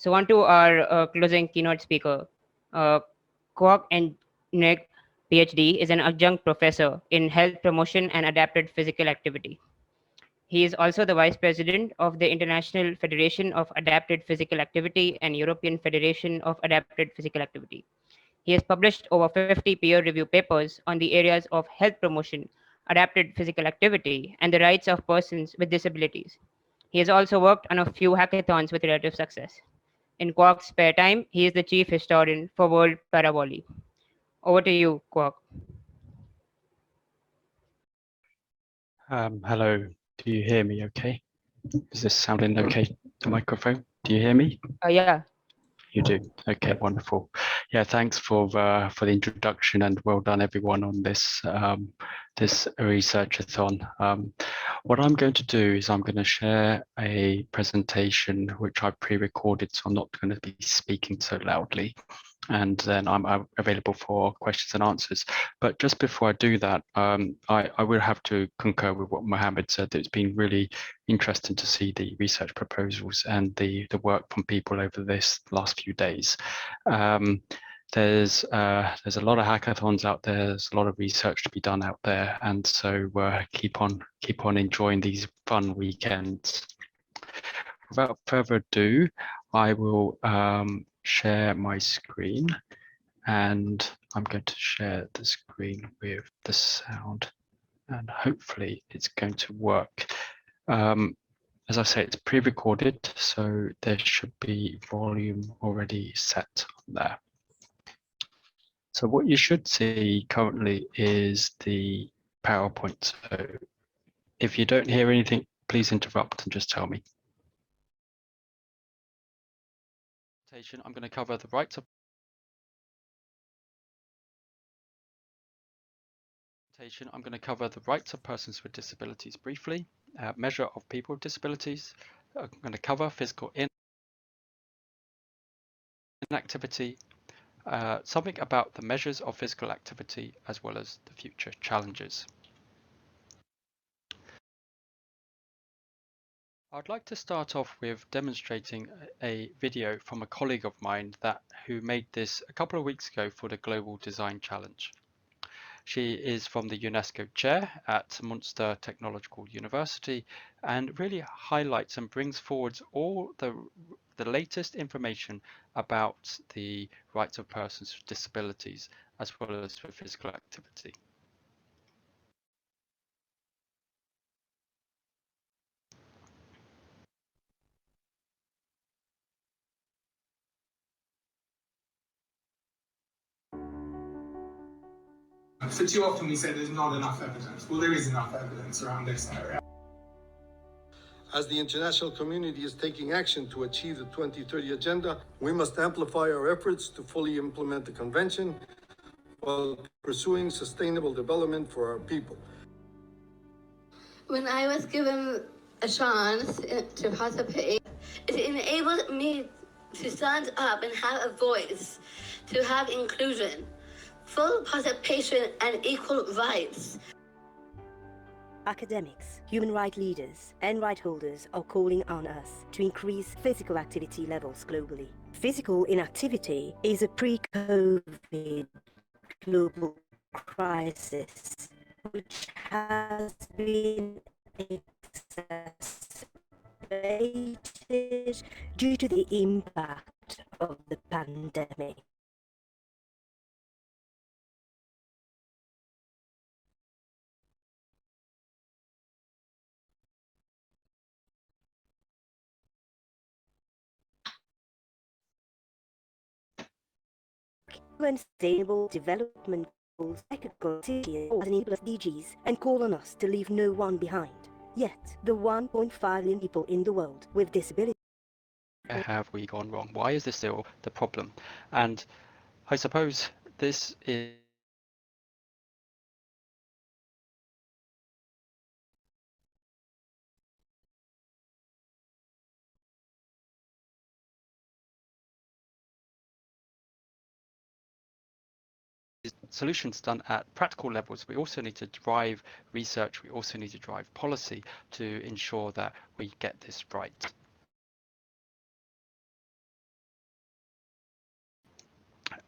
So on to our closing keynote speaker. Uh, Kwok and Nick, PhD, is an adjunct professor in health promotion and adapted physical activity. He is also the vice president of the International Federation of Adapted Physical Activity and European Federation of Adapted Physical Activity. He has published over 50 peer review papers on the areas of health promotion, adapted physical activity, and the rights of persons with disabilities. He has also worked on a few hackathons with relative success. In Kwok's spare time, he is the chief historian for World Paravolley. Over to you, Kwok. Hello, do you hear me okay? Is this sounding okay, the microphone? Do you hear me? Yeah. You do. Okay, wonderful. Yeah, thanks for the introduction, and well done everyone on this this researchathon. What I'm going to do is I'm going to share a presentation which I pre-recorded, so I'm not going to be speaking so loudly, and then I'm available for questions and answers. But just before I do that, I will have to concur with what Mohammed said, that it's been really interesting to see the research proposals and the work from people over this last few days. There's a lot of hackathons out there. There's a lot of research to be done out there, and so keep on enjoying these fun weekends. Without further ado, I will share my screen, and I'm going to share the screen with the sound, and hopefully it's going to work. As I say, it's pre-recorded, so there should be volume already set on there. So what you should see currently is the PowerPoint. So if you don't hear anything, please interrupt and just tell me. I'm going to cover the rights of I'm going to cover the rights of persons with disabilities briefly, measure of people with disabilities. I'm going to cover physical inactivity, something about the measures of physical activity, as well as the future challenges. I'd like to start off with demonstrating a video from a colleague of mine who made this a couple of weeks ago for the Global Design Challenge. She is from the UNESCO chair at Munster Technological University and really highlights and brings forward all the latest information about the rights of persons with disabilities as well as for physical activity. For too often we say there's not enough evidence. Well, there is enough evidence around this area. As the international community is taking action to achieve the 2030 Agenda, we must amplify our efforts to fully implement the Convention while pursuing sustainable development for our people. When I was given a chance to participate, it enabled me to stand up and have a voice, to have inclusion, full participation and equal rights. Academics, human rights leaders, and right holders are calling on us to increase physical activity levels globally. Physical inactivity is a pre-COVID global crisis which has been exacerbated due to the impact of the pandemic. When Sustainable Development Goals as enable SDGs and call on us to leave no one behind. Yet, the 1.5 million people in the world with disabilities. Where have we gone wrong? Why is this still the problem? And I suppose this is solutions done at practical levels. We also need to drive research. We also need to drive policy to ensure that we get this right.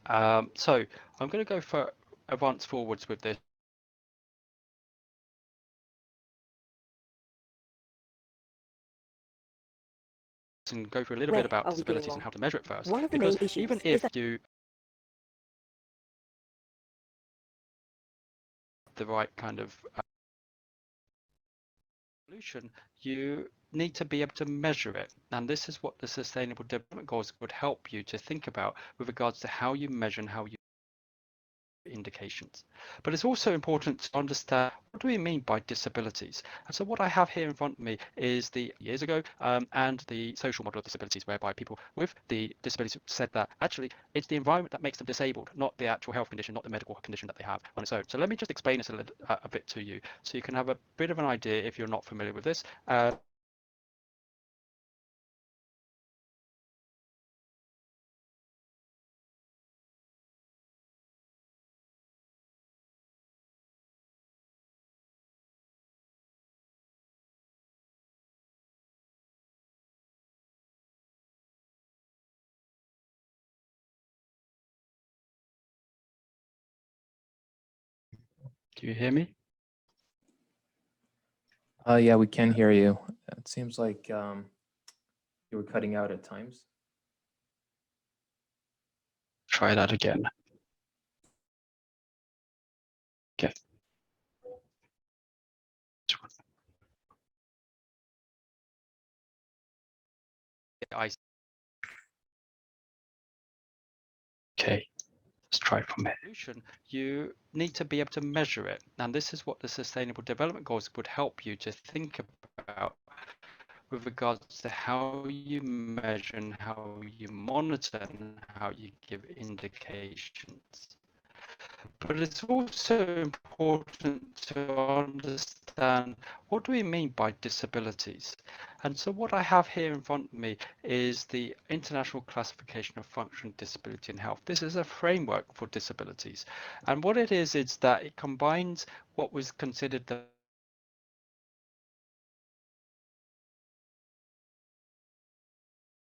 So I'm going to go for advance forwards with this and go through a little Where bit about are we going disabilities and wrong? how to measure it first. One of the Because main issues even is if that you the right kind of solution, you need to be able to measure it. And this is what the Sustainable Development Goals would help you to think about with regards to how you measure and how you indications. But it's also important to understand what do we mean by disabilities. And so what I have here in front of me is the years ago and the social model of disabilities, whereby people with the disabilities said that actually it's the environment that makes them disabled, not the actual health condition, not the medical condition that they have on its own. So let me just explain this a bit to you so you can have a bit of an idea if you're not familiar with this. Do you hear me? Yeah, we can hear you. It seems like you were cutting out at times. Try that again. Okay. Okay. Let's try from here. You need to be able to measure it. And this is what the Sustainable Development Goals would help you to think about with regards to how you measure and how you monitor and how you give indications. But it's also important to understand what do we mean by disabilities. And so what I have here in front of me is the International Classification of Function, Disability and Health. This is a framework for disabilities. And what it is that it combines what was considered the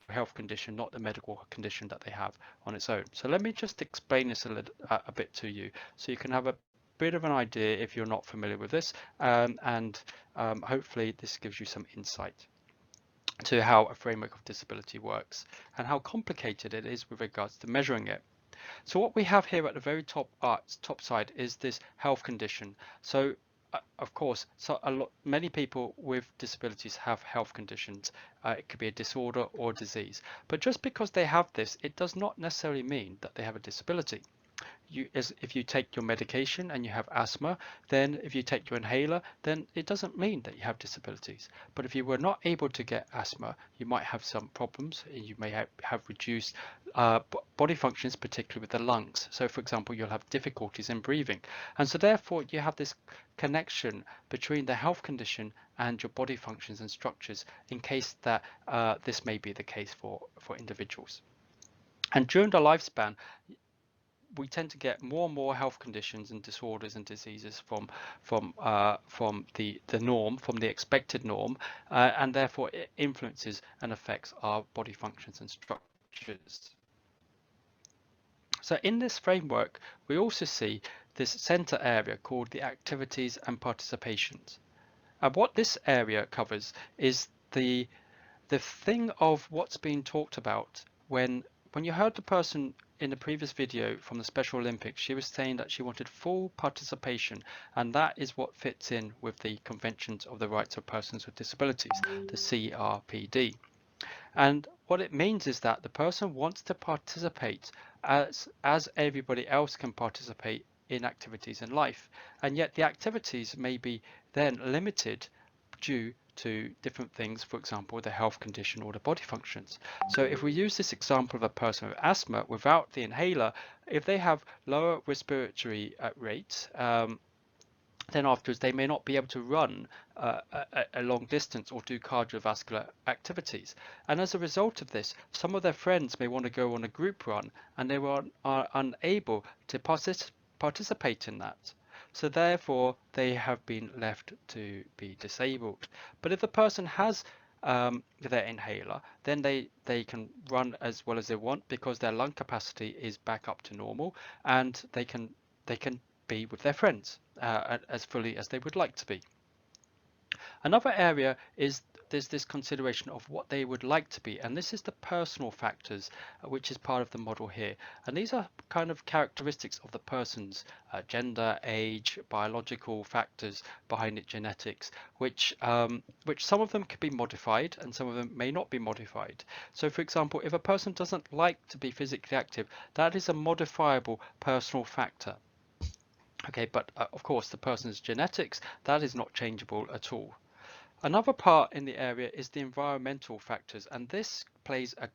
health condition, not the medical condition that they have on its own. So let me just explain this a bit to you so you can have a bit of an idea if you're not familiar with this, and hopefully this gives you some insight to how a framework of disability works and how complicated it is with regards to measuring it. So what we have here at the very top side is this health condition. So of course, many people with disabilities have health conditions. It could be a disorder or disease. But just because they have this, it does not necessarily mean that they have a disability. If you take your medication and you have asthma, then if you take your inhaler, then it doesn't mean that you have disabilities. But if you were not able to get asthma, you might have some problems. You may have reduced body functions, particularly with the lungs. So for example, you'll have difficulties in breathing. And so therefore you have this connection between the health condition and your body functions and structures in case that this may be the case for individuals. And during the lifespan, we tend to get more and more health conditions and disorders and diseases from the norm, from the expected norm, and therefore it influences and affects our body functions and structures. So in this framework, we also see this center area called the activities and participations. And what this area covers is the thing of what's being talked about when you heard the person in the previous video from the Special Olympics, she was saying that she wanted full participation, and that is what fits in with the Conventions of the Rights of Persons with Disabilities, the CRPD. And what it means is that the person wants to participate as everybody else can participate in activities in life, and yet the activities may be then limited due to different things, for example, the health condition or the body functions. So if we use this example of a person with asthma without the inhaler, if they have lower respiratory rates, then afterwards they may not be able to run a long distance or do cardiovascular activities. And as a result of this, some of their friends may want to go on a group run and they are unable to participate in that. So therefore, they have been left to be disabled. But if the person has their inhaler, then they can run as well as they want because their lung capacity is back up to normal, and they can be with their friends as fully as they would like to be. Another area is there's this consideration of what they would like to be, and this is the personal factors, which is part of the model here. And these are kind of characteristics of the person's gender, age, biological factors behind it, genetics, which some of them could be modified and some of them may not be modified. So, for example, if a person doesn't like to be physically active, that is a modifiable personal factor. Okay, but of course, the person's genetics, that is not changeable at all. Another part in the area is the environmental factors, and this plays a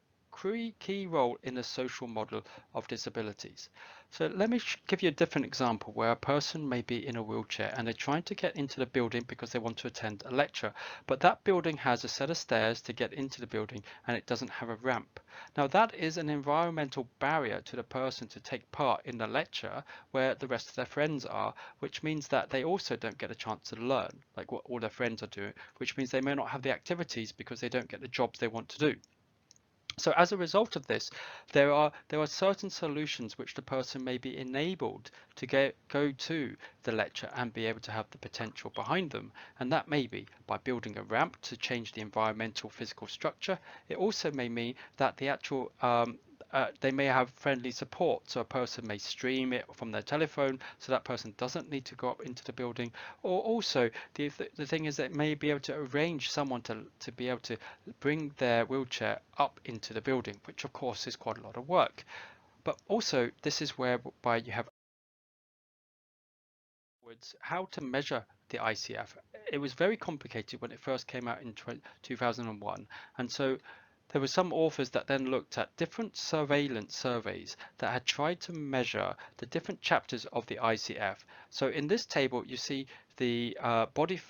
key role in the social model of disabilities. So let me give you a different example where a person may be in a wheelchair and they're trying to get into the building because they want to attend a lecture, but that building has a set of stairs to get into the building and it doesn't have a ramp. Now that is an environmental barrier to the person to take part in the lecture where the rest of their friends are, which means that they also don't get a chance to learn like what all their friends are doing, which means they may not have the activities because they don't get the jobs they want to do. So as a result of this, there are certain solutions which the person may be enabled to go to the lecture and be able to have the potential behind them. And that may be by building a ramp to change the environmental physical structure. It also may mean that the actual they may have friendly support, so a person may stream it from their telephone, so that person doesn't need to go up into the building. Or also, the thing is that it may be able to arrange someone to be able to bring their wheelchair up into the building, which of course is quite a lot of work. But also, this is whereby you have how to measure the ICF. It was very complicated when it first came out in 2001, and so there were some authors that then looked at different surveillance surveys that had tried to measure the different chapters of the ICF. So in this table, you see the body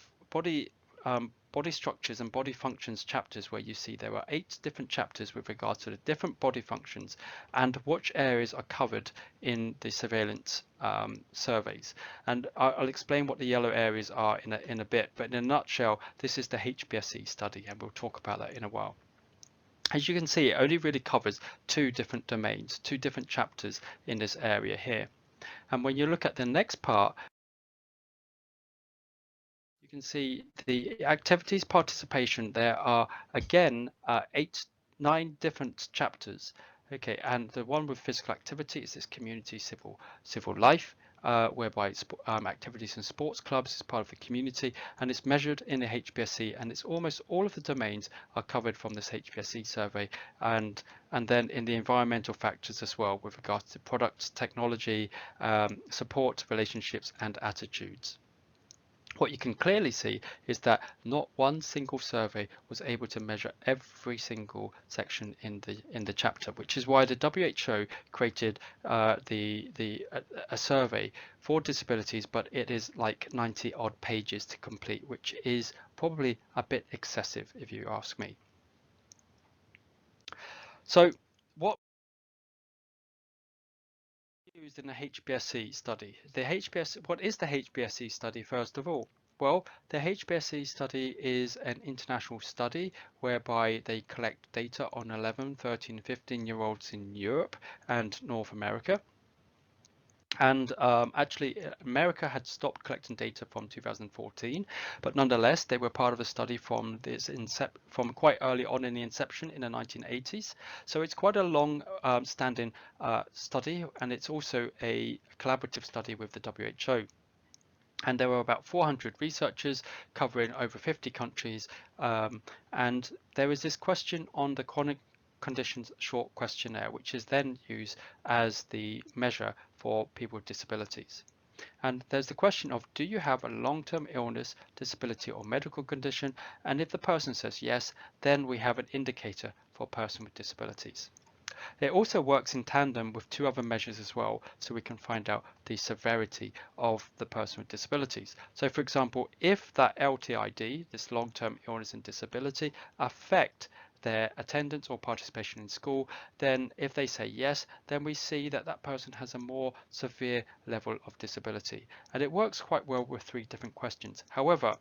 structures and body functions chapters, where you see there are 8 different chapters with regards to the different body functions and which areas are covered in the surveillance surveys. And I'll explain what the yellow areas are in a bit, but in a nutshell, this is the Hbsc study, and we'll talk about that in a while. As you can see, it only really covers 2 different domains, 2 different chapters in this area here. And when you look at the next part, you can see the activities participation. There are again 9 different chapters. Okay, and the one with physical activity is this community civil life, whereby activities in sports clubs is part of the community, and it's measured in the Hbsc, and it's almost all of the domains are covered from this Hbsc survey, and then in the environmental factors as well with regards to products, technology, support, relationships, and attitudes. What you can clearly see is that not one single survey was able to measure every single section in the chapter, which is why the WHO created a survey for disabilities, but it is like 90 odd pages to complete, which is probably a bit excessive if you ask me. So what used in the Hbsc study? What is the Hbsc study first of all? Well, the Hbsc study is an international study whereby they collect data on 11, 13, 15-year-olds in Europe and North America. And actually, America had stopped collecting data from 2014, but nonetheless, they were part of a study from quite early on in the inception in the 1980s. So it's quite a long-standing study, and it's also a collaborative study with the WHO. And there were about 400 researchers covering over 50 countries. And there is this question on the chronic conditions short questionnaire, which is then used as the measure for people with disabilities. And there's the question of, do you have a long-term illness, disability, or medical condition? And if the person says yes, then we have an indicator for a person with disabilities. It also works in tandem with 2 other measures as well, so we can find out the severity of the person with disabilities. So for example, if that LTID, this long-term illness and disability, affect their attendance or participation in school, then if they say yes, then we see that that person has a more severe level of disability. And it works quite well with 3 different questions. However,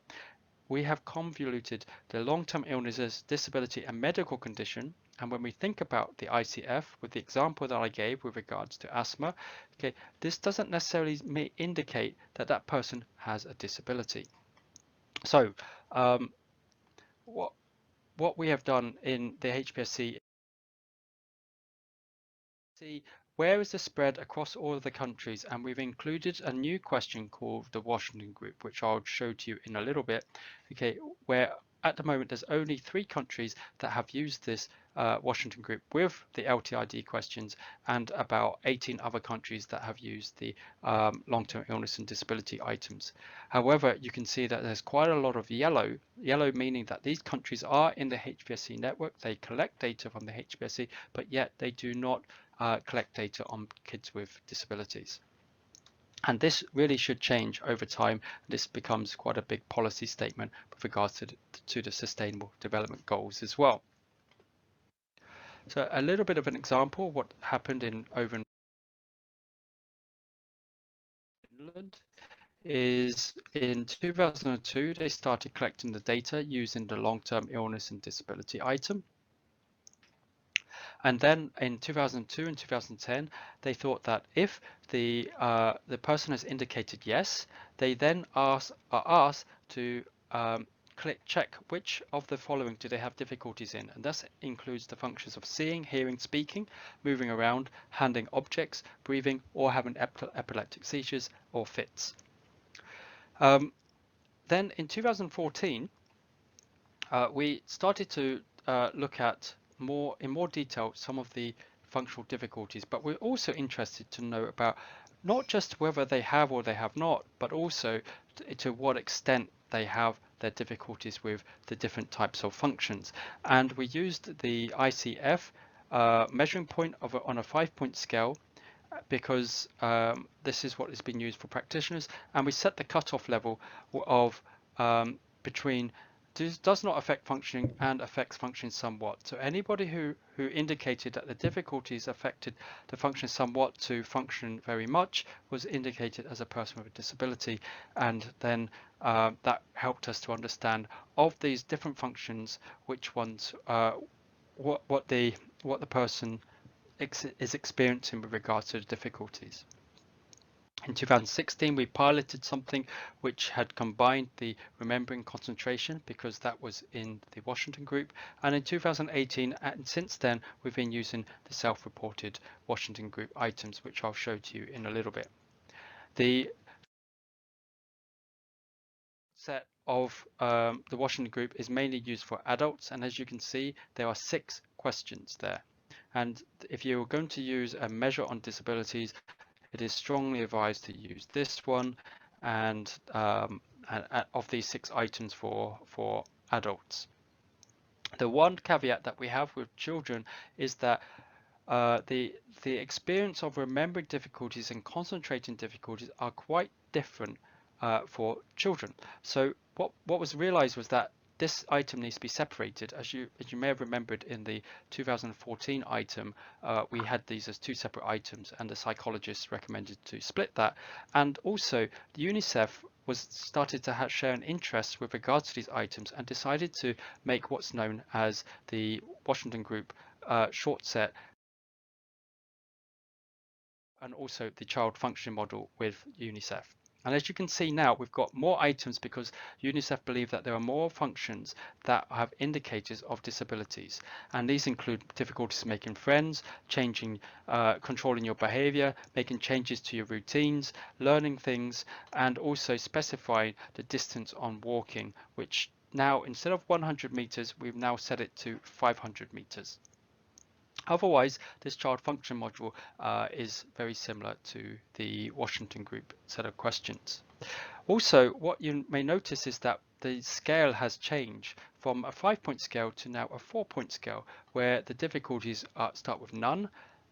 we have convoluted the long-term illnesses, disability and medical condition. And when we think about the ICF with the example that I gave with regards to asthma, okay, this doesn't necessarily indicate that that person has a disability. So what we have done in the Hbsc, see where is the spread across all of the countries, and we've included a new question called the Washington Group, which I'll show to you in a little bit. Okay, where at the moment there's only 3 countries that have used this Washington Group with the LTID questions, and about 18 other countries that have used the long-term illness and disability items. However, you can see that there's quite a lot of yellow meaning that these countries are in the Hbsc network. They collect data from the Hbsc, but yet they do not collect data on kids with disabilities. And this really should change over time. This becomes quite a big policy statement with regards to the Sustainable Development Goals as well. So a little bit of an example of what happened over in Finland is in 2002 they started collecting the data using the long-term illness and disability item. And then in 2002 and 2010, they thought that if the person has indicated yes, they then are asked to check which of the following do they have difficulties in, and this includes the functions of seeing, hearing, speaking, moving around, handling objects, breathing, or having epileptic seizures or fits. Then in 2014, we started to look at in more detail some of the functional difficulties, but we're also interested to know about not just whether they have or they have not, but also to what extent they have their difficulties with the different types of functions. And we used the ICF measuring point on a 5-point scale, because this is what has been used for practitioners, and we set the cutoff level of between does not affect functioning and affects functioning somewhat. So anybody who indicated that the difficulties affected the function somewhat to function very much was indicated as a person with a disability, and then that helped us to understand of these different functions which ones what the person is experiencing with regards to the difficulties. In 2016, we piloted something which had combined the remembering concentration, because that was in the Washington Group. And in 2018, and since then, we've been using the self-reported Washington Group items, which I'll show to you in a little bit. The set of the Washington Group is mainly used for adults. And as you can see, there are 6 questions there. And if you're going to use a measure on disabilities, it is strongly advised to use this one, and of these 6 items for adults. The one caveat that we have with children is that the experience of remembering difficulties and concentrating difficulties are quite different for children. So what was realized was that this item needs to be separated. As you may have remembered in the 2014 item, we had these as 2 separate items, and the psychologists recommended to split that. And also, the UNICEF started to share an interest with regards to these items, and decided to make what's known as the Washington Group short set, and also the child functioning model with UNICEF. And as you can see now, we've got more items because UNICEF believe that there are more functions that have indicators of disabilities. And these include difficulties making friends, controlling your behavior, making changes to your routines, learning things, and also specifying the distance on walking, which now, instead of 100 meters, we've now set it to 500 meters. Otherwise, this child function module is very similar to the Washington Group set of questions. Also, what you may notice is that the scale has changed from a 5-point scale to now a 4-point scale, where the difficulties start with none,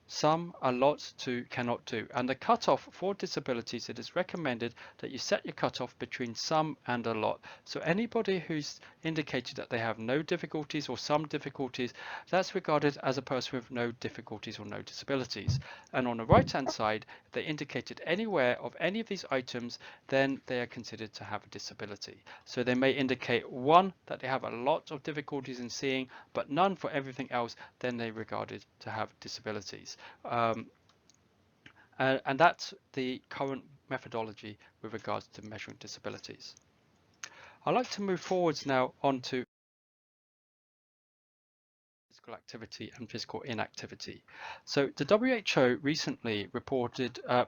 some, a lot, to cannot do. And the cutoff for disabilities, it is recommended that you set your cutoff between some and a lot. So anybody who's indicated that they have no difficulties or some difficulties, that's regarded as a person with no difficulties or no disabilities. And on the right hand side, if they indicated anywhere of any of these items, then they are considered to have a disability. So they may indicate one, that they have a lot of difficulties in seeing, but none for everything else, then they regarded to have disabilities. And that's the current methodology with regards to measuring disabilities. I'd like to move forwards now onto physical activity and physical inactivity. So the WHO recently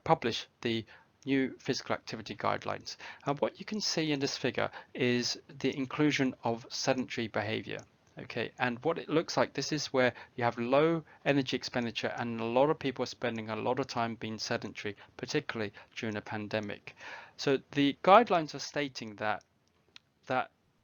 published the new physical activity guidelines. And what you can see in this figure is the inclusion of sedentary behavior. Okay, and what it looks like, this is where you have low energy expenditure and a lot of people are spending a lot of time being sedentary, particularly during a pandemic. So the guidelines are stating that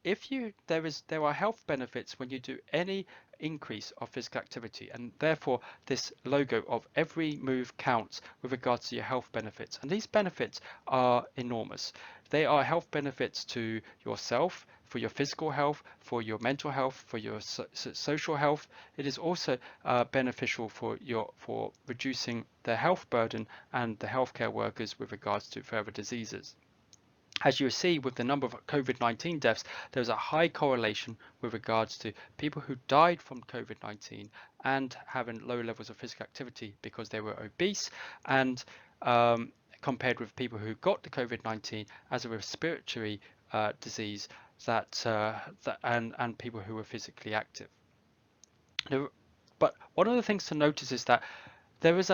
if there are health benefits when you do any increase of physical activity, and therefore this logo of every move counts with regards to your health benefits, and these benefits are enormous. They are health benefits to yourself, for your physical health, for your mental health, for your social health. It is also beneficial for reducing the health burden and the healthcare workers with regards to further diseases. As you see with the number of COVID-19 deaths, there's a high correlation with regards to people who died from COVID-19 and having low levels of physical activity because they were obese, and compared with people who got the COVID-19 as a respiratory disease and people who were physically active. But one of the things to notice is that there is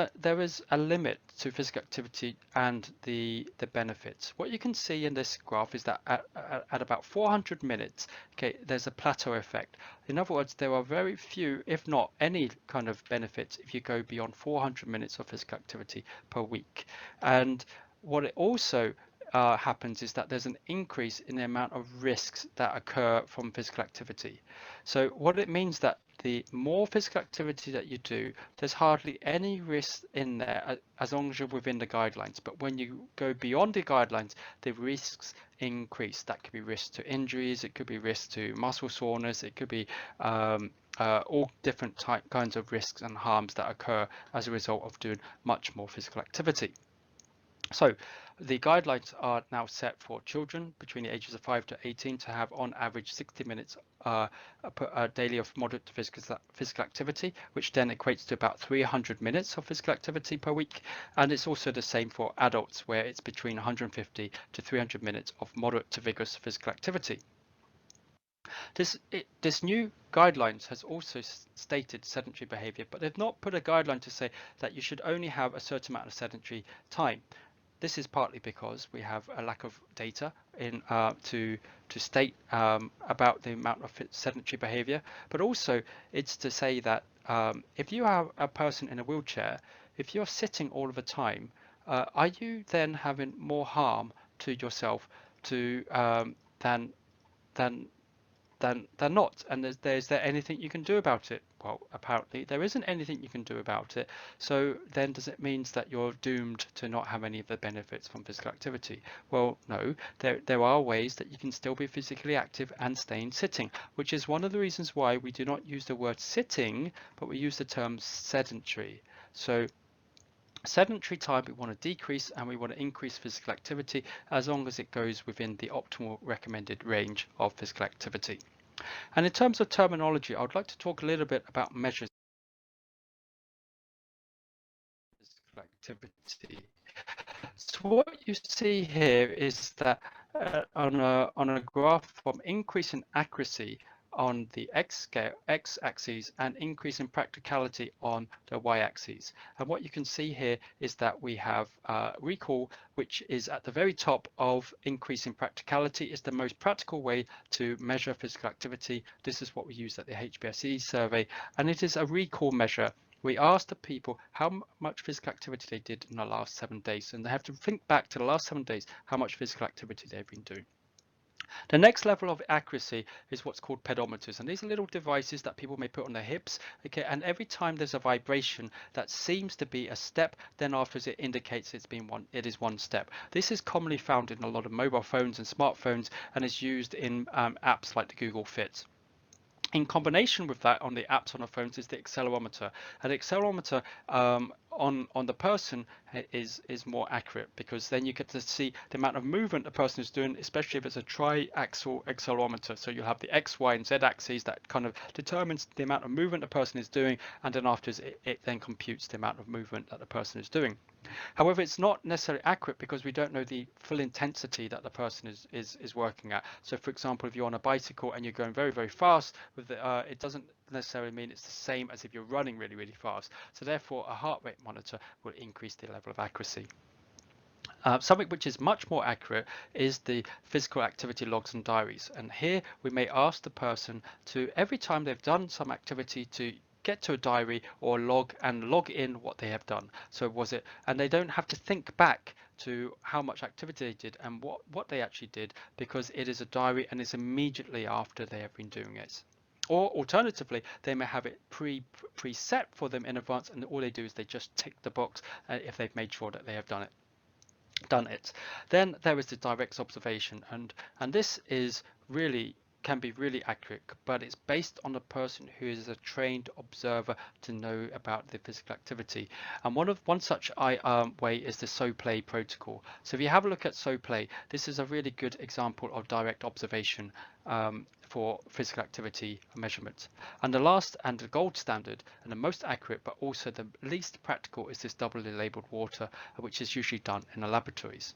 a limit to physical activity and the benefits. What you can see in this graph is that at about 400 minutes, okay, there's a plateau effect. In other words, there are very few, if not any kind of benefits if you go beyond 400 minutes of physical activity per week. And what it also happens is that there's an increase in the amount of risks that occur from physical activity. So what it means that the more physical activity that you do, there's hardly any risk in there as long as you're within the guidelines. But when you go beyond the guidelines, the risks increase. That could be risk to injuries, it could be risk to muscle soreness, it could be all different kinds of risks and harms that occur as a result of doing much more physical activity. So the guidelines are now set for children between the ages of 5 to 18 to have on average 60 minutes daily of moderate to physical activity, which then equates to about 300 minutes of physical activity per week. And it's also the same for adults, where it's between 150 to 300 minutes of moderate to vigorous physical activity. This new guidelines has also stated sedentary behavior, but they've not put a guideline to say that you should only have a certain amount of sedentary time. This is partly because we have a lack of data to state about the amount of sedentary behavior, but also it's to say that if you are a person in a wheelchair, if you're sitting all of the time, are you then having more harm to yourself than not? And is there anything you can do about it? Well, apparently there isn't anything you can do about it. So then does it mean that you're doomed to not have any of the benefits from physical activity? Well, no, there are ways that you can still be physically active and staying sitting, which is one of the reasons why we do not use the word sitting, but we use the term sedentary. So sedentary time we want to decrease, and we want to increase physical activity as long as it goes within the optimal recommended range of physical activity. And in terms of terminology, I would like to talk a little bit about measures of physical activity. So what you see here is that on a graph from increase in accuracy on the x-axis and increase in practicality on the y-axis. And what you can see here is that we have recall, which is at the very top of increase in practicality. Is the most practical way to measure physical activity. This is what we use at the Hbsc survey, and it is a recall measure. We asked the people how much physical activity they did in the last 7 days, and they have to think back to the last 7 days how much physical activity they've been doing. The next level of accuracy is what's called pedometers, and these are little devices that people may put on their hips. Okay, and every time there's a vibration that seems to be a step, then afterwards it indicates it is one step. This is commonly found in a lot of mobile phones and smartphones, and is used in apps like the Google Fit. In combination with that, on the apps on the phones is the accelerometer. And the accelerometer on the person is more accurate, because then you get to see the amount of movement the person is doing, especially if it's a triaxial accelerometer. So you have the X, Y, and Z axes that kind of determines the amount of movement the person is doing, and then afterwards it then computes the amount of movement that the person is doing. However, it's not necessarily accurate because we don't know the full intensity that the person is working at. So for example, if you're on a bicycle and you're going very, very fast, it doesn't necessarily mean it's the same as if you're running really, really fast. So therefore, a heart rate monitor will increase the level of accuracy. Something which is much more accurate is the physical activity logs and diaries. And here we may ask the person to, every time they've done some activity, to get to a diary or log in what they have done. So was it, and they don't have to think back to how much activity they did and what they actually did, because it is a diary and it's immediately after they have been doing it. Or alternatively, they may have it preset for them in advance, and all they do is they just tick the box if they've made sure that they have done it. Then there is the direct observation, and this is really can be really accurate, but it's based on a person who is a trained observer to know about the physical activity. And one such way is the SO-Play protocol. So if you have a look at SO-Play, this is a really good example of direct observation for physical activity measurement. And the last and the gold standard and the most accurate, but also the least practical, is this doubly labeled water, which is usually done in the laboratories.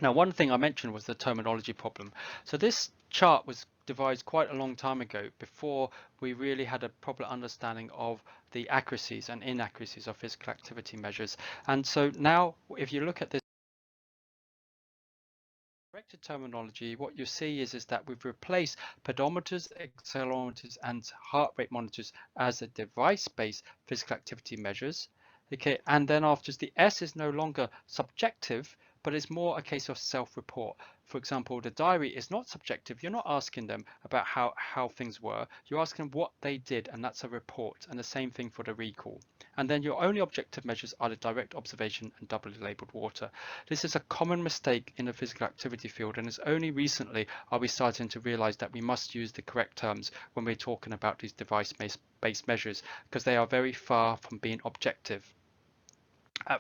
Now, one thing I mentioned was the terminology problem. So this chart was devised quite a long time ago, before we really had a proper understanding of the accuracies and inaccuracies of physical activity measures. And so now, if you look at this corrected terminology, what you see is that we've replaced pedometers, accelerometers, and heart rate monitors as a device-based physical activity measures. Okay, and then after, the S is no longer subjective, but it's more a case of self-report. For example, the diary is not subjective. You're not asking them about how things were. You're asking them what they did, and that's a report. And the same thing for the recall. And then your only objective measures are the direct observation and doubly labeled water. This is a common mistake in the physical activity field, and it's only recently are we starting to realize that we must use the correct terms when we're talking about these device-based measures, because they are very far from being objective.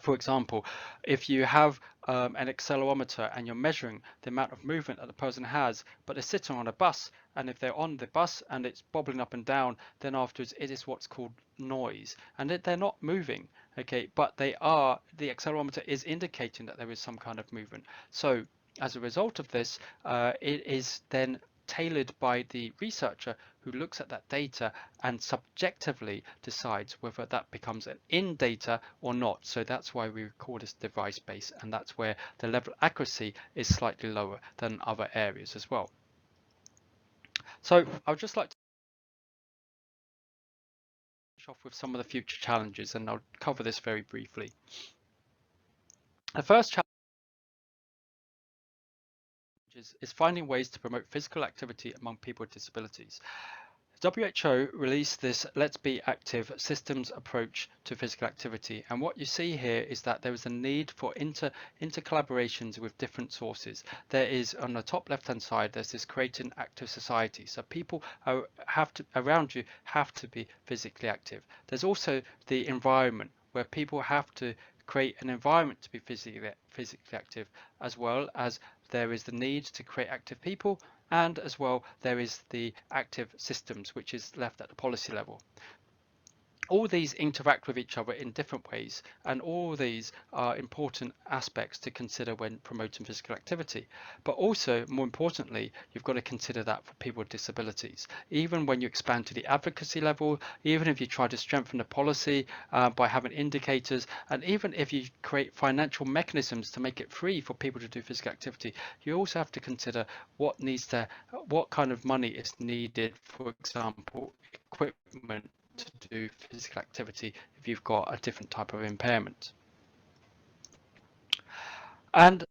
For example, if you have an accelerometer and you're measuring the amount of movement that the person has, but they're sitting on a bus, and if they're on the bus and it's bobbling up and down, then afterwards it is what's called noise, and they're not moving, okay, but the accelerometer is indicating that there is some kind of movement. So as a result of this, it is then tailored by the researcher who looks at that data and subjectively decides whether that becomes an in data or not. So that's why we call this device based, and that's where the level of accuracy is slightly lower than other areas as well. So I would just like to finish off with some of the future challenges, and I'll cover this very briefly. The first challenge is finding ways to promote physical activity among people with disabilities. WHO released this Let's Be Active systems approach to physical activity, and what you see here is that there is a need for intercollaborations with different sources. There is, on the top left hand side, there's this creating active society, so people around you have to be physically active. There's also the environment, where people have to create an environment to be physically active, as well as there is the need to create active people, and as well there is the active systems, which is left at the policy level. All these interact with each other in different ways, and all these are important aspects to consider when promoting physical activity. But also, more importantly, you've got to consider that for people with disabilities. Even when you expand to the advocacy level, even if you try to strengthen the policy by having indicators, and even if you create financial mechanisms to make it free for people to do physical activity, you also have to consider what kind of money is needed, for example, equipment to do physical activity if you've got a different type of impairment. And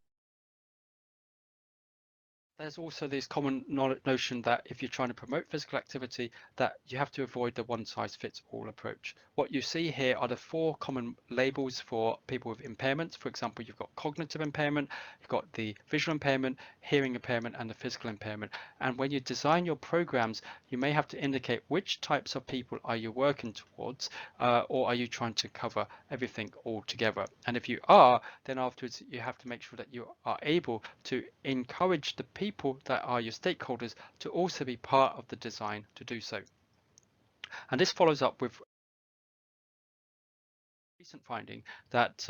there's also this common notion that if you're trying to promote physical activity, that you have to avoid the one-size-fits-all approach. What you see here are the 4 common labels for people with impairments. For example, you've got cognitive impairment, you've got the visual impairment, hearing impairment, and the physical impairment. And when you design your programs, you may have to indicate which types of people are you working towards, or are you trying to cover everything all together. And if you are, then afterwards you have to make sure that you are able to encourage the people that are your stakeholders to also be part of the design to do so. And this follows up with recent finding that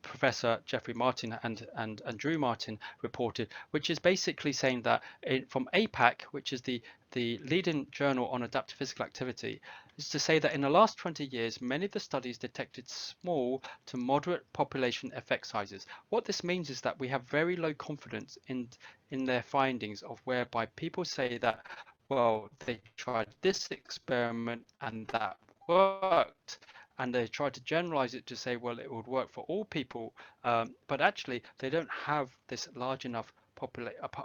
Professor Jeffrey Martin and Drew Martin reported, which is basically saying that from APAC, which is the leading journal on adaptive physical activity, is to say that in the last 20 years, many of the studies detected small to moderate population effect sizes. What this means is that we have very low confidence in their findings of whereby people say that, well, they tried this experiment and that worked, and they try to generalize it to say, well, it would work for all people, but actually they don't have this large enough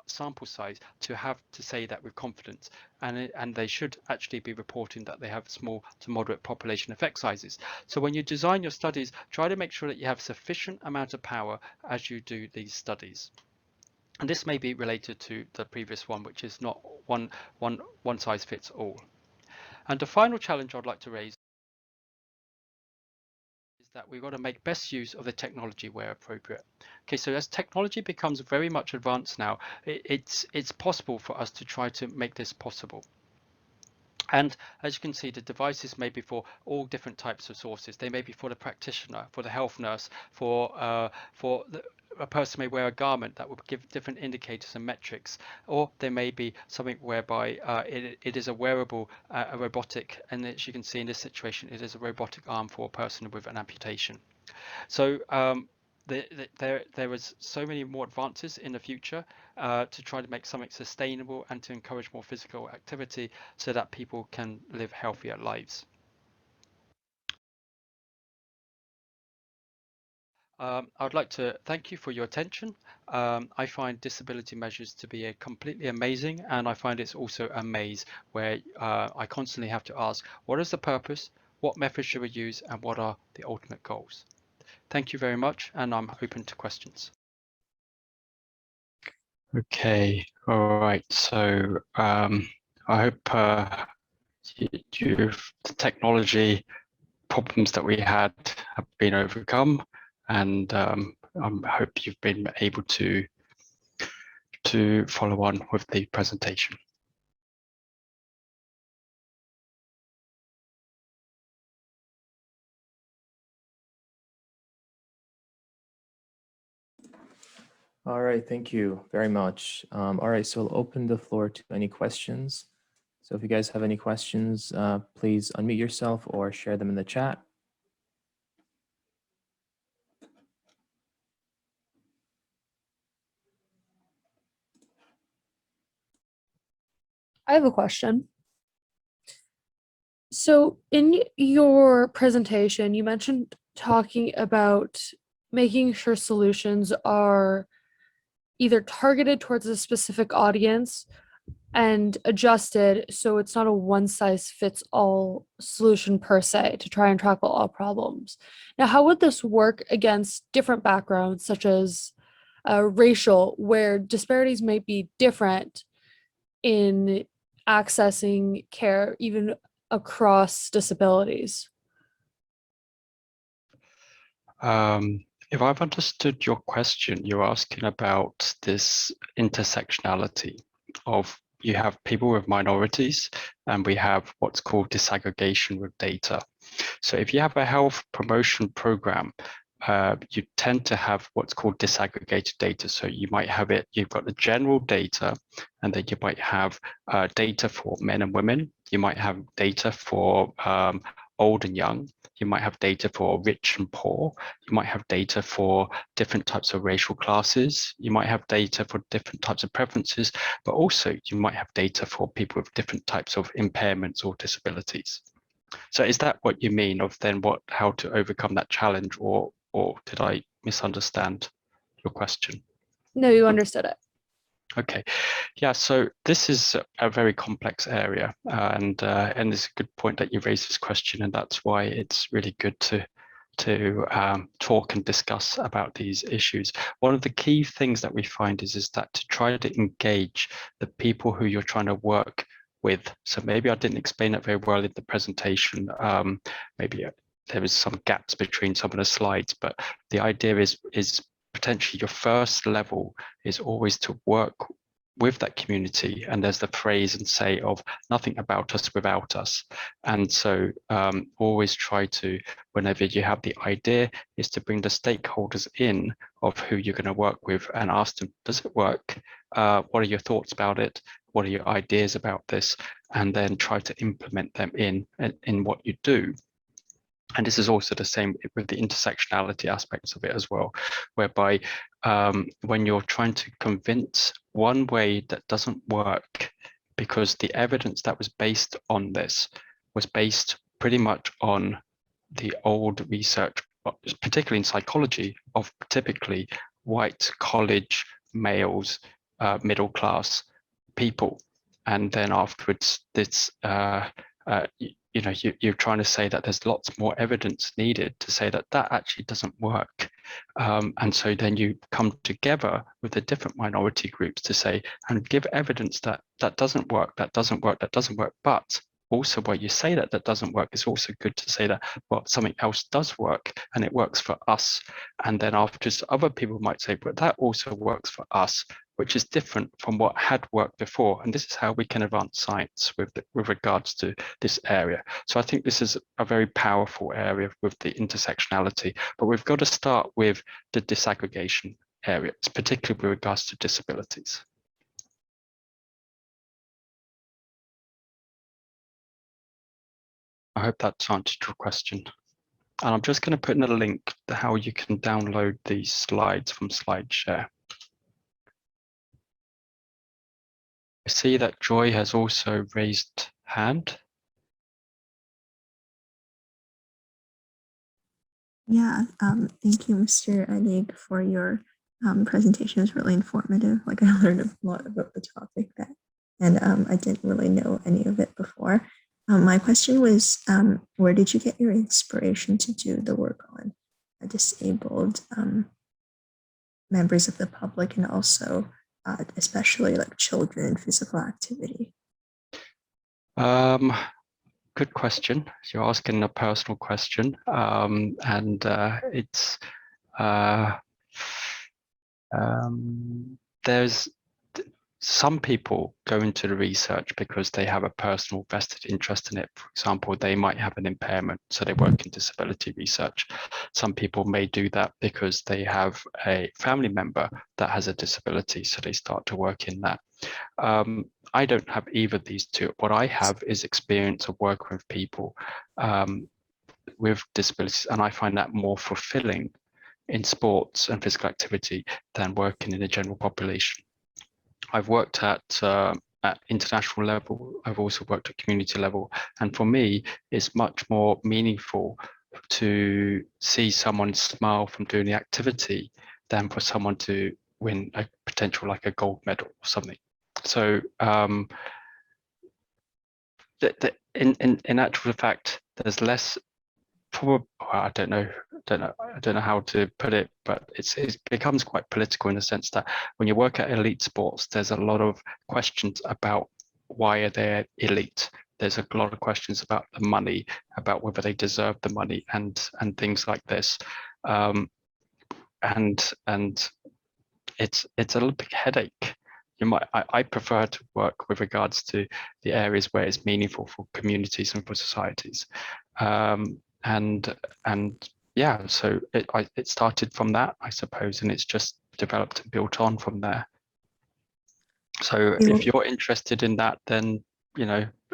sample size to have to say that with confidence, and they should actually be reporting that they have small to moderate population effect sizes. So when you design your studies, try to make sure that you have sufficient amount of power as you do these studies. And this may be related to the previous one, which is not one size fits all. And the final challenge I'd like to raise is that we've got to make best use of the technology where appropriate. Okay, so as technology becomes very much advanced now, it's possible for us to try to make this possible. And as you can see, the devices may be for all different types of sources. They may be for the practitioner, for the health nurse, a person may wear a garment that will give different indicators and metrics, or there may be something whereby it is a wearable, a robotic, and as you can see in this situation, it is a robotic arm for a person with an amputation. So there is so many more advances in the future to try to make something sustainable and to encourage more physical activity so that people can live healthier lives. I'd like to thank you for your attention. I find disability measures to be completely amazing, and I find it's also a maze where I constantly have to ask, what is the purpose, what methods should we use, and what are the ultimate goals? Thank you very much, and I'm open to questions. Okay, all right. So I hope the technology problems that we had have been overcome, and I hope you've been able to follow on with the presentation. All right, thank you very much. All right, so I'll open the floor to any questions. So if you guys have any questions, please unmute yourself or share them in the chat. I have a question. So in your presentation, you mentioned talking about making sure solutions are either targeted towards a specific audience and adjusted so it's not a one-size-fits-all solution per se to try and tackle all problems. Now, how would this work against different backgrounds, such as racial, where disparities might be different in accessing care, even across disabilities? If I've understood your question, you're asking about this intersectionality of you have people with minorities and we have what's called disaggregation with data. So if you have a health promotion program, you tend to have what's called disaggregated data. So you might have you've got the general data, and then you might have data for men and women. You might have data for old and young. You might have data for rich and poor. You might have data for different types of racial classes. You might have data for different types of preferences, but also you might have data for people with different types of impairments or disabilities. So is that what you mean of then how to overcome that challenge, or did I misunderstand your question? No, you understood it. Okay, yeah, so this is a very complex area, and it's a good point that you raised this question, and that's why it's really good to talk and discuss about these issues. One of the key things that we find is that to try to engage the people who you're trying to work with. So maybe I didn't explain it very well in the presentation. Maybe there was some gaps between some of the slides, but the idea is potentially your first level is always to work with that community, and there's the phrase and say of nothing about us without us. And so always try to, whenever you have the idea, is to bring the stakeholders in of who you're going to work with and ask them, does it work? What are your thoughts about it? What are your ideas about this? And then try to implement them in what you do. And this is also the same with the intersectionality aspects of it as well, whereby when you're trying to convince one way that doesn't work, because the evidence that was based on this was based pretty much on the old research, particularly in psychology, of typically white college males, middle class people. And then afterwards, this you're trying to say that there's lots more evidence needed to say that actually doesn't work. And so then you come together with the different minority groups to say and give evidence that doesn't work, that doesn't work, that doesn't work. But also where you say that doesn't work, it's also good to say that, well, something else does work and it works for us. And then afterwards, other people might say, but that also works for us, which is different from what had worked before. And this is how we can advance science with regards to this area. So I think this is a very powerful area with the intersectionality, but we've got to start with the disaggregation areas, particularly with regards to disabilities. I hope that's answered your question. And I'm just going to put in a link to how you can download these slides from SlideShare. I see that Joy has also raised hand. Yeah, thank you, Mr. Adig, for your presentation. It was really informative. Like, I learned a lot about the topic and I didn't really know any of it before. My question was, where did you get your inspiration to do the work on disabled members of the public, and also especially like children in physical activity? Good question. You're asking a personal question, and it's there's some people go into the research because they have a personal vested interest in it. For example, they might have an impairment, so they work in disability research. Some people may do that because they have a family member that has a disability, so they start to work in that. I don't have either of these two. What I have is experience of working with people with disabilities, and I find that more fulfilling in sports and physical activity than working in the general population. I've worked at international level. I've also worked at community level, and for me, it's much more meaningful to see someone smile from doing the activity than for someone to win a potential like a gold medal or something. So in actual fact, there's less. I don't know how to put it, but it becomes quite political in the sense that when you work at elite sports, there's a lot of questions about why are they elite. There's a lot of questions about the money, about whether they deserve the money, and things like this. And it's a little big headache. I prefer to work with regards to the areas where it's meaningful for communities and for societies. And yeah, so it started from that, I suppose, and it's just developed and built on from there. So if you're interested in that, then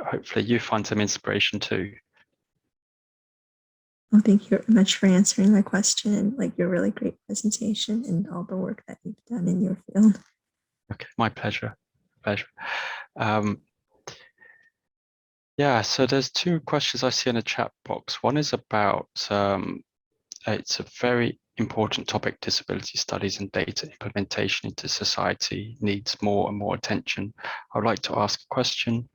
hopefully you find some inspiration too. Well, thank you very much for answering my question, and like your really great presentation and all the work that you've done in your field. Okay, my pleasure. Yeah, so there's two questions I see in the chat box. One is about, it's a very important topic, disability studies and data implementation into society, needs more and more attention. I would like to ask a question.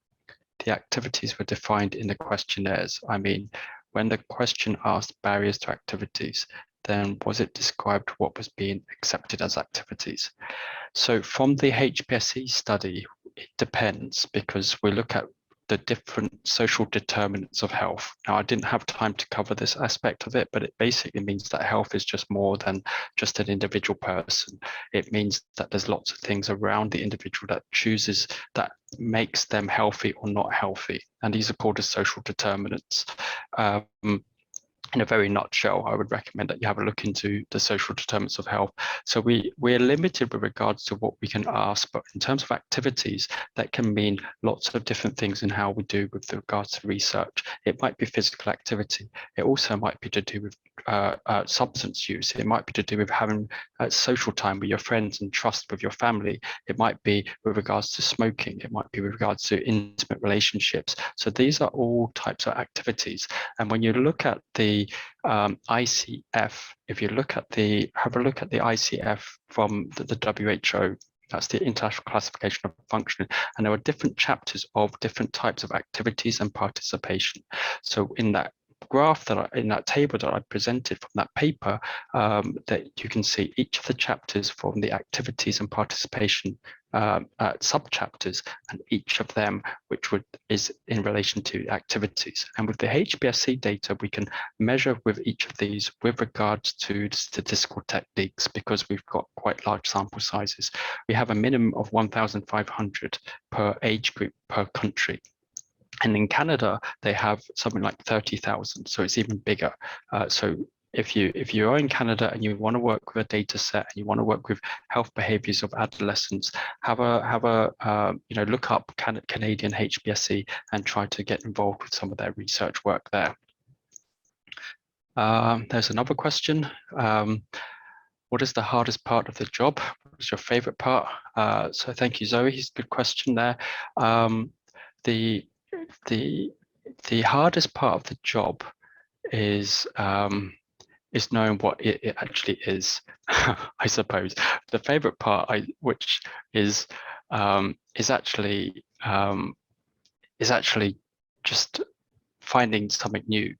The activities were defined in the questionnaires. I mean, when the question asked barriers to activities, then was it described what was being accepted as activities? So from the Hbsc study, it depends, because we look at the different social determinants of health. Now, I didn't have time to cover this aspect of it, but it basically means that health is just more than just an individual person. It means that there's lots of things around the individual that makes them healthy or not healthy. And these are called as social determinants. In a very nutshell, I would recommend that you have a look into the social determinants of health. So we're limited with regards to what we can ask, but in terms of activities, that can mean lots of different things in how we do with regards to research. It might be physical activity. It also might be to do with substance use. It might be to do with having social time with your friends and trust with your family. It might be with regards to smoking. It might be with regards to intimate relationships. So these are all types of activities. And when you look at the ICF, if you have a look at the ICF from the WHO, that's the International Classification of Functioning, and there are different chapters of different types of activities and participation. So in that graph in that table that I presented from that paper, that you can see each of the chapters from the activities and participation sub-chapters, and each of them is in relation to activities. And with the Hbsc data, we can measure with each of these with regards to statistical techniques, because we've got quite large sample sizes. We have a minimum of 1,500 per age group per country. And in Canada, they have something like 30,000, so it's even bigger. So if you are in Canada and you want to work with a data set and you want to work with health behaviors of adolescents, have a look up Canadian Hbsc and try to get involved with some of their research work there. There's another question. What is the hardest part of the job? What is your favorite part? So thank you, Zoe. It's a good question there. The hardest part of the job is knowing what it actually is. I suppose the favorite part, which is actually just finding something new.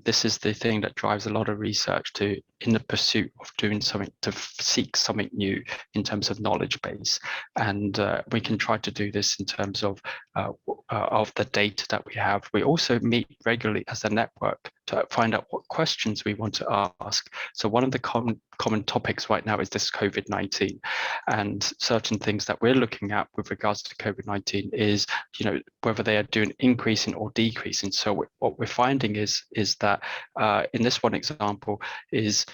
This is the thing that drives a lot of research in the pursuit of doing something, to seek something new in terms of knowledge base. And we can try to do this in terms of the data that we have. We also meet regularly as a network to find out what questions we want to ask. So one of the common topics right now is this COVID-19, and certain things that we're looking at with regards to COVID-19 is, whether they are doing increasing or decreasing. So what we're finding is that in this one example is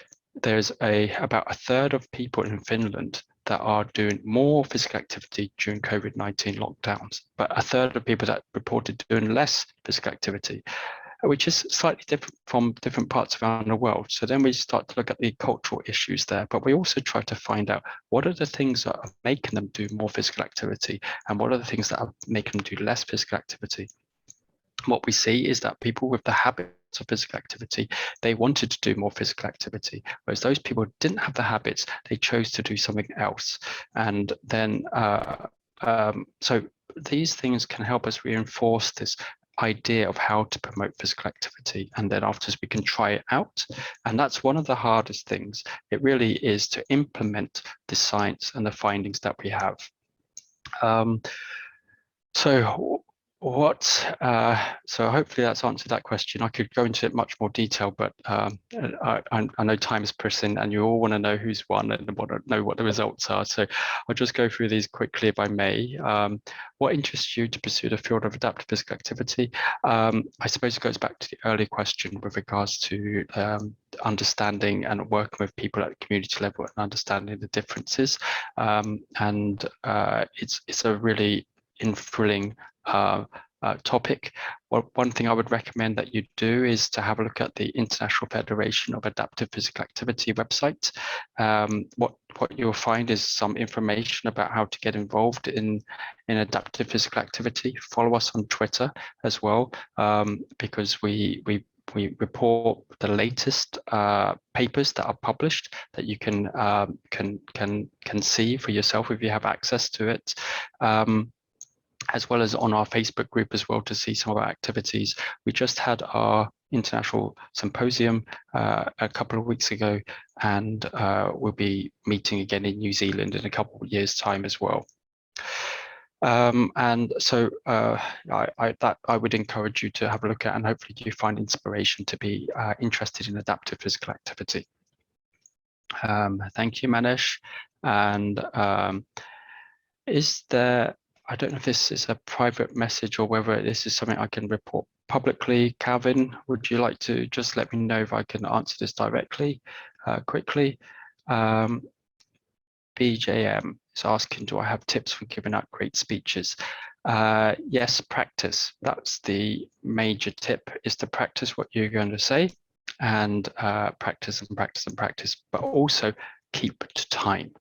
there's about a third of people in Finland that are doing more physical activity during COVID-19 lockdowns, but a third of people that reported doing less physical activity, which is slightly different from different parts around the world. So then we start to look at the cultural issues there, but we also try to find out what are the things that are making them do more physical activity and what are the things that are making them do less physical activity. What we see is that people with the habits of physical activity, they wanted to do more physical activity, whereas those people who didn't have the habits, they chose to do something else. And then, so these things can help us reinforce this idea of how to promote physical activity, and then afterwards we can try it out. And that's one of the hardest things. It really is to implement the science and the findings that we have. So hopefully that's answered that question. I could go into it much more detail, but I know time is pressing and you all want to know who's won and want to know what the results are. So I'll just go through these quickly if I may. What interests you to pursue the field of adaptive physical activity? I suppose it goes back to the earlier question with regards to understanding and working with people at the community level and understanding the differences. It's a really thrilling topic. One thing I would recommend that you do is to have a look at the International Federation of Adaptive Physical Activity website. What you'll find is some information about how to get involved in adaptive physical activity. Follow us on Twitter as well, because we report the latest papers that are published that you can see for yourself if you have access to it. As well as on our Facebook group as well to see some of our activities. We just had our international symposium a couple of weeks ago, and we'll be meeting again in New Zealand in a couple of years' time as well. And so I would encourage you to have a look at, and hopefully you find inspiration to be interested in adaptive physical activity. Thank you, Manish. And is there, I don't know if this is a private message or whether this is something I can report publicly. Calvin, would you like to just let me know if I can answer this directly, quickly? BJM is asking, do I have tips for giving out great speeches? Yes, practice. That's the major tip, is to practice what you're going to say, and practice and practice and practice, but also keep to time.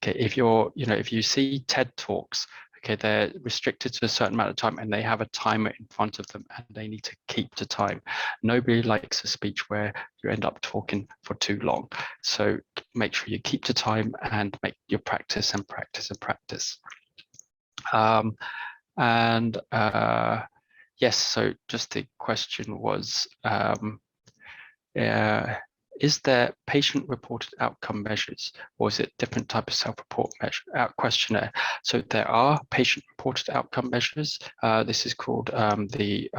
Okay, if you see TED Talks, okay, they're restricted to a certain amount of time and they have a timer in front of them and they need to keep to time. Nobody likes a speech where you end up talking for too long. So make sure you keep to time and make your practice and practice and practice. Yes, so just the question was, is there patient-reported outcome measures, or is it different type of self-report measure questionnaire? So there are patient-reported outcome measures. This is called the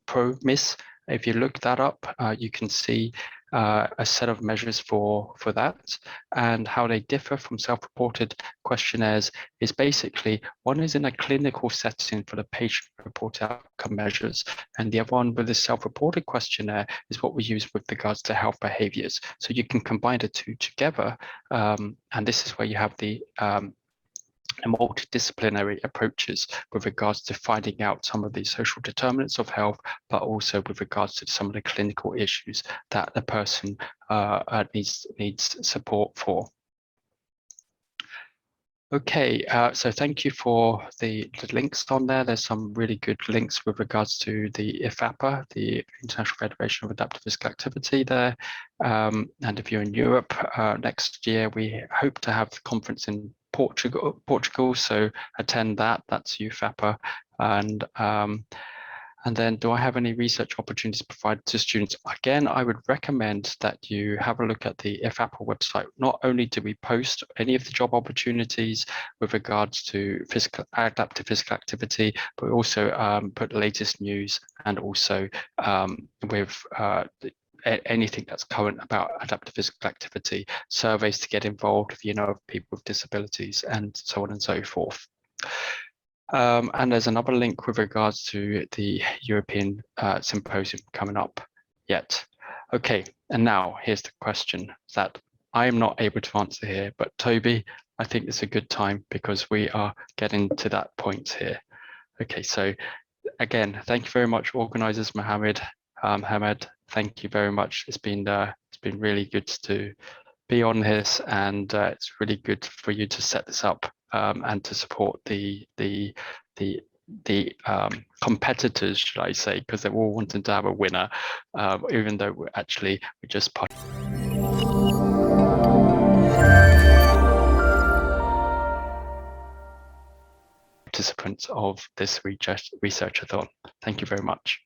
PROMIS. If you look that up, you can see a set of measures for that, and how they differ from self-reported questionnaires is basically one is in a clinical setting for the patient-reported outcome measures, and the other one with the self-reported questionnaire is what we use with regards to health behaviors. So you can combine the two together, and this is where you have the multidisciplinary approaches with regards to finding out some of the social determinants of health, but also with regards to some of the clinical issues that the person needs support for. Okay, so thank you for the links on there. There's some really good links with regards to the IFAPA, the International Federation of Adaptive Physical Activity there. And if you're in Europe next year, we hope to have the conference in Portugal, so attend that. That's UFAPA. And then, do I have any research opportunities provided to students? Again, I would recommend that you have a look at the IFAPA website. Not only do we post any of the job opportunities with regards to adaptive physical activity, but we also put the latest news, and also with anything that's current about adaptive physical activity, surveys to get involved if you know of people with disabilities, and so on and so forth. And there's another link with regards to the European Symposium coming up yet. Okay, and now here's the question that I am not able to answer here, but Toby, I think it's a good time because we are getting to that point here. Okay, so again, thank you very much, organizers. Mohammed, Hamed, thank you very much. It's been really good to be on this, and it's really good for you to set this up and to support the competitors, should I say, because they're all wanting to have a winner, even though we're just participants of this Researchathon. Thank you very much.